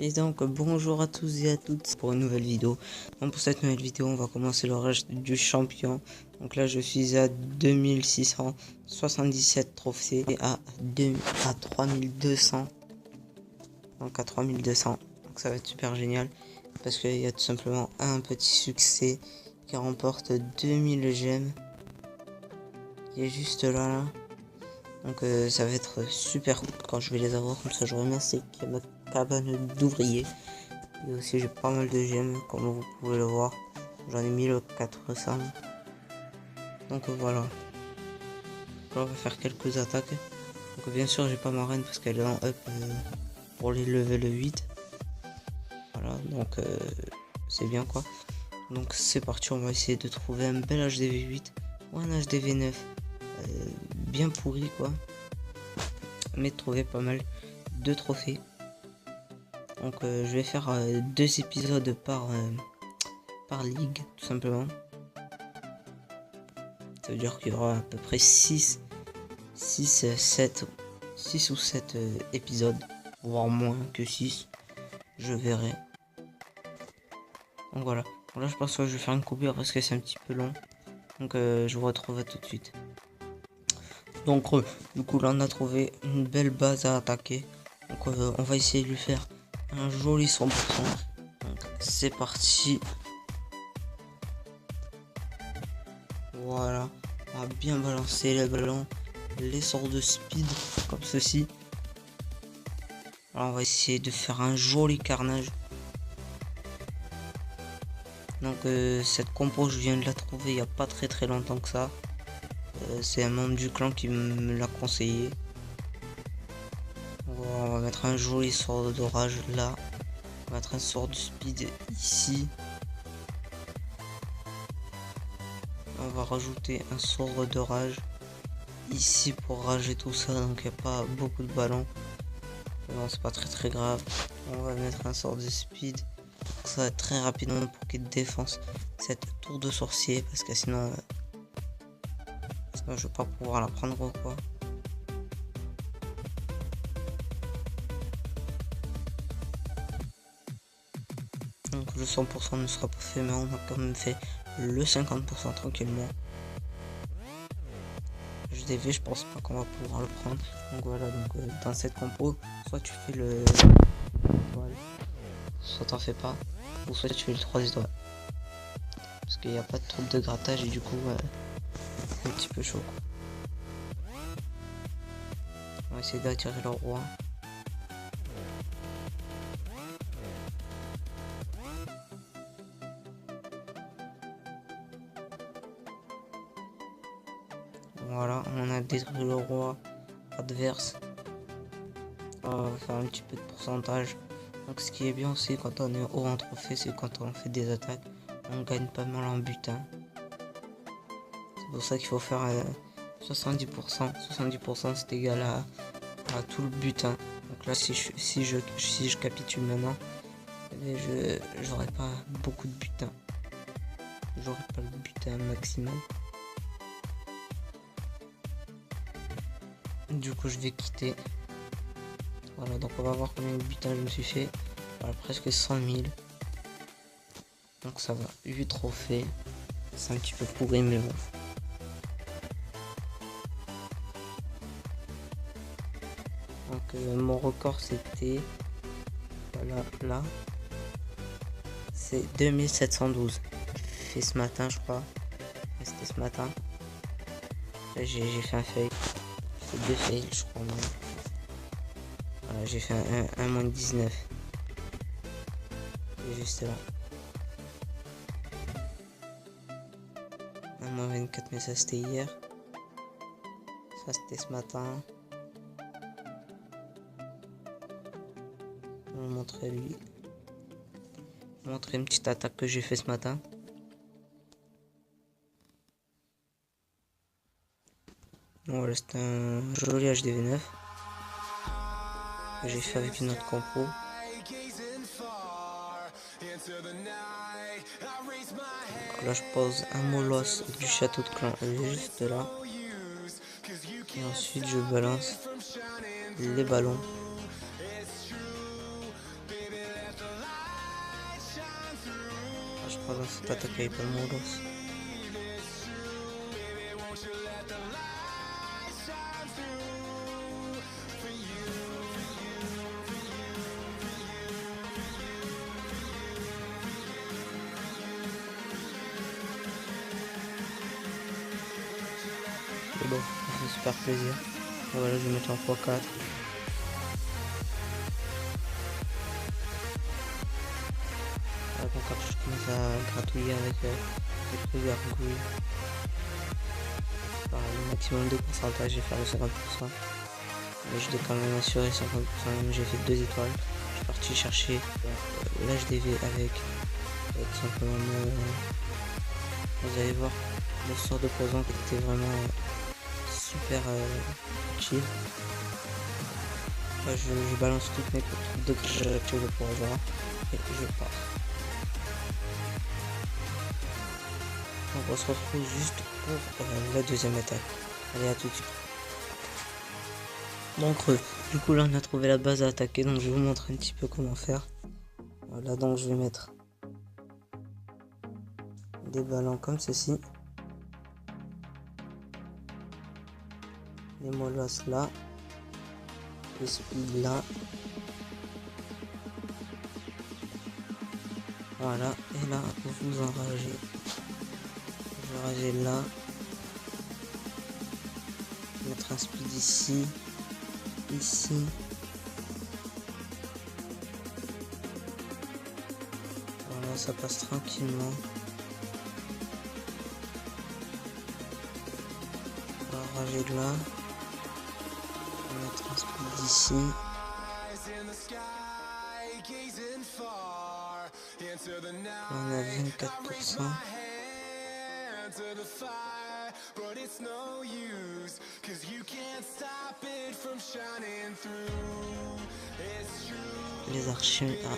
Et donc bonjour à tous et à toutes pour une nouvelle vidéo. Donc pour cette nouvelle vidéo on va commencer le rush du champion. Donc là je suis à 2677 trophées et à 3200. Donc à 3200. Donc ça va être super génial. Parce qu'il y a tout simplement un petit succès qui remporte 2000 gemmes. Qui est juste là. Donc ça va être super cool quand je vais les avoir, comme ça j'aurai ma sec, ma cabane d'ouvriers. Et aussi j'ai pas mal de gemmes comme vous pouvez le voir. J'en ai 1400. Donc voilà. Là on va faire quelques attaques. Donc bien sûr j'ai pas ma reine parce qu'elle est en up pour les level 8. Voilà donc c'est bien quoi. Donc c'est parti, on va essayer de trouver un bel HDV8 ou un HDV9 bien pourri quoi. Mais de trouver pas mal de trophées. Donc je vais faire 2 épisodes par ligue tout simplement. Ça veut dire qu'il y aura à peu près 6 ou 7 épisodes, voire moins que 6, je verrai. Donc voilà, là je pense que je vais faire une coupure parce que c'est un petit peu long. Donc je vous retrouve tout de suite. Donc du coup là on a trouvé une belle base à attaquer. Donc on va essayer de lui faire un joli 100%. Donc c'est parti. Voilà, on va bien balancer les ballons, les sorts de speed comme ceci. Alors on va essayer de faire un joli carnage. Donc cette compo je viens de la trouver il n'y a pas très longtemps que ça. C'est un membre du clan qui me l'a conseillé. Voilà, on va mettre un joli sort d'orage là. On va mettre un sort de speed ici. On va rajouter un sort de rage ici pour rager tout ça, donc il n'y a pas beaucoup de ballons. Non, c'est pas très grave. On va mettre un sort de speed. Ça va être très rapidement pour qu'il défonce cette tour de sorcier parce que sinon je vais pas pouvoir la prendre ou quoi. Donc le 100% ne sera pas fait, mais on a quand même fait le 50% tranquillement. HDV, je pense pas qu'on va pouvoir le prendre. Donc voilà, donc dans cette compo, soit tu fais le étoile, soit t'en fais pas, ou soit tu fais le 3 étoiles. Parce qu'il n'y a pas de troupe de grattage et du coup c'est un petit peu chaud quoi. On va essayer d'attirer le roi. Voilà, on a détruit le roi adverse. On va faire un petit peu de pourcentage. Donc ce qui est bien aussi quand on est haut en trophée, c'est quand on fait des attaques, on gagne pas mal en butin. C'est pour ça qu'il faut faire 70%. 70% c'est égal à tout le butin. Donc là si je capitule maintenant, j'aurai pas beaucoup de butin. J'aurai pas le butin maximum. Du coup je vais quitter. Voilà, donc on va voir combien de butin je me suis fait. Voilà, presque 100 000. Donc ça va, 8 trophées. C'est un petit peu pourri mais bon. Donc mon record c'était, voilà, là. C'est 2712. J'ai fait ce matin je crois. C'était ce matin. J'ai fait un fail. J'ai fait 2 fails je crois même. Voilà, j'ai fait un moins 19. Et juste là. Un moins 24, mais ça c'était hier. Ça c'était ce matin. On va montrer lui. On va montrer une petite attaque que j'ai fait ce matin. Voilà, c'est un joli HDV9 que j'ai fait avec une autre compo. Donc là je pose un molosse du château de clan juste là. Et ensuite je balance les ballons. je crois dans cette attaque avec pas de Molos. Et bon, ça fait super plaisir. Et voilà, je vais mettre en x4. Voilà, donc après je commence à gratouiller avec quelques gargouilles. Le maximum de pourcentage, je vais faire le 50%. Mais je dois quand même assurer 50%, même j'ai fait 2 étoiles. Je suis parti chercher l'HDV avec tout simplement vous allez voir le sort de poison qui était vraiment super utile. Je balance toutes mes trucs de créature pour avoir et je pars. Donc on se retrouve juste pour la deuxième attaque. Allez, à tout de suite. Donc du coup là on a trouvé la base à attaquer, donc je vais vous montrer un petit peu comment faire. Voilà, donc je vais mettre des ballons comme ceci, les molosses là, les speed là, voilà, et là vous enragez. Je vais rager là, je vais mettre un speed ici, ici. Voilà, ça passe tranquillement. On va rager là. On va mettre un speed ici. On a 24%. Les archives. Ah.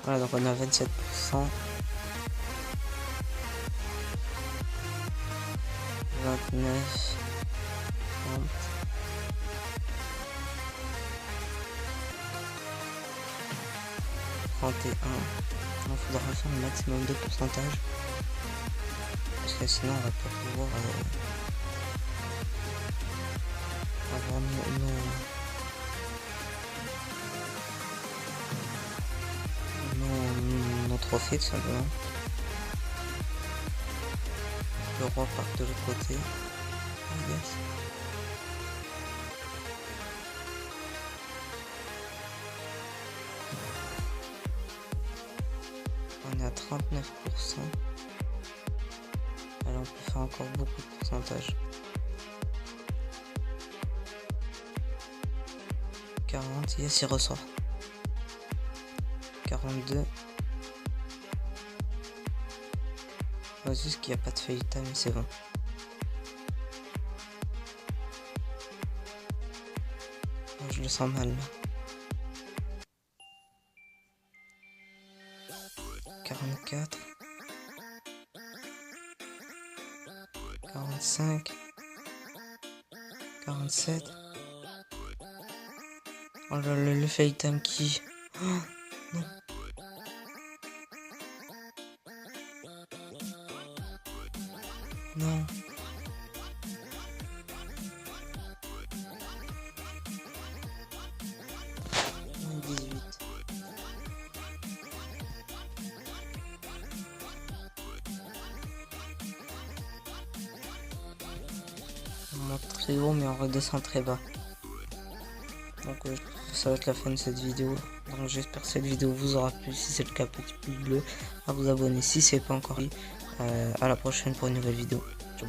Voilà, donc on a 27%. 29, 30. Il faudra faire le maximum de pourcentage. Parce que sinon on va pas pouvoir avoir nos trophées tout simplement. Le roi part de l'autre côté. Oh, yes. On est à 39%. Alors on peut faire encore beaucoup de pourcentage. 40, yes, il ressort. 42. Je vois juste qu'il n'y a pas de feuilletage, mais c'est bon. Je le sens mal là. 44. 45. 47. Oh là là, le fake time qui... Oh, non. Non. Moins 18. On monte très haut mais on redescend très bas. Donc ça va être la fin de cette vidéo. Donc j'espère que cette vidéo vous aura plu. Si c'est le cas, petit pouce bleu, à vous abonner si c'est pas encore fait. À la prochaine pour une nouvelle vidéo. Ciao.